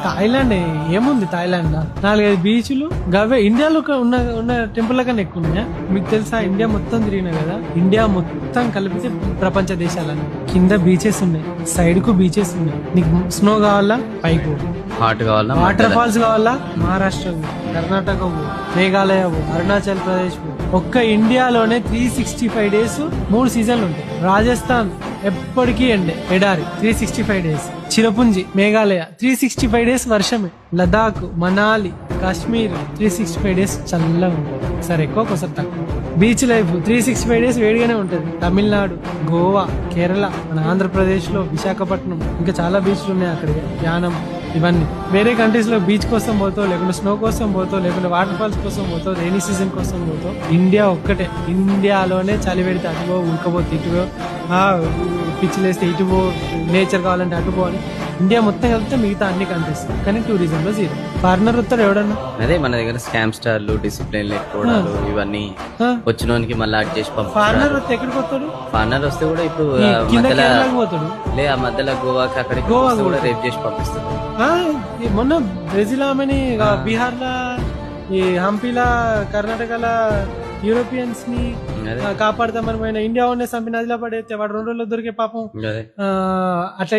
Thailand ఏముంది Thailand 4-5 బీచ్లు గవే ఇండియాలో ఉన్న ఉన్న టెంపుల్ కన్నా ఎక్కువ ఉన్నాయా? మీకు తెలుసా ఇండియా మొత్తం తిరిగినా కదా, ఇండియా మొత్తం కలిపితే ప్రపంచ దేశాలని కింద బీచెస్ ఉన్నాయి, సైడ్ కు బీచెస్ ఉన్నాయి. నీకు స్నో కావాలా పైకి పో, హాట్ కావాలా, వాటర్ ఫాల్స్ కావాలా మహారాష్ట్ర పో, కర్ణాటక పో, మేఘాలయ పో, అరుణాచల్ ప్రదేశ్ పో. ఒక్క ఇండియాలోనే 365 డేస్ 3 సీజన్లు ఉంటాయి. రాజస్థాన్ ఎప్పటికీ ఎడారి 365 డేస్, చిరపుంజి మేఘాలయ 365 డేస్ వర్షమే, లదాఖ్ మనాలి కాశ్మీర్ 365 డేస్ చల్లగా ఉంటుంది, ఒకసారి ఎక్కువ ఒకసారి తక్కువ. బీచ్ లైఫ్ 365 డేస్ వేడిగానే ఉంటుంది. తమిళనాడు, గోవా, కేరళ, మన ఆంధ్రప్రదేశ్ లో విశాఖపట్నం, ఇంకా చాలా బీచ్లు ఉన్నాయి అక్కడ, యానం, ఇవన్నీ. వేరే కంట్రీస్ లో బీచ్ కోసం పోతావు, లేకుంటే స్నో కోసం పోతావు, లేకుంటే వాటర్ ఫాల్స్ కోసం పోతావు, రైనీ సీజన్ కోసం పోతావు. ఇండియా ఒక్కటే, ఇండియాలోనే చలి పెడితే అటుపో, ఉడకపోతే ఇటుపో, పిచ్చిలేస్తే ఇటుపో, నేచర్ కావాలంటే అటుపో అని ఇండియా మొత్తం కలిపితే మిగతా అన్ని కంట్రీస్. కానీ టూరిజం లో జీరో. ఫారినర్ వస్తాడు ఎవడన్నా. అదే మన దగ్గర స్కామ్ స్టార్లు, డిసిప్లిన్ లేకపోవడాలు, ఇవన్నీ వచ్చినోనికి మళ్ళీ యాడ్ చేసి ఫారినర్ వస్తే ఎక్కడికి వస్తాడు? ఫారినర్ వస్తే కూడా ఇప్పుడు కింద మధ్యలో కేరళకి పోతాడు, ఆ మధ్యలో గోవాకి అక్కడికి గోవా వస్తే కూడా కూడా రేప్ చేసి పంపిస్తారు. మొన్న బ్రెజిల్ ఆమెని బీహార్ లా, ఈ హంపీలా, కర్ణాటకలా యూరోపియన్స్ ని కాపాడతామని పోయిన ఇండియా ఉండే సంపి నదిలో పడేస్తే వాడు 2 రోజుల్లో దొరికే పాపం. అదే అట్లా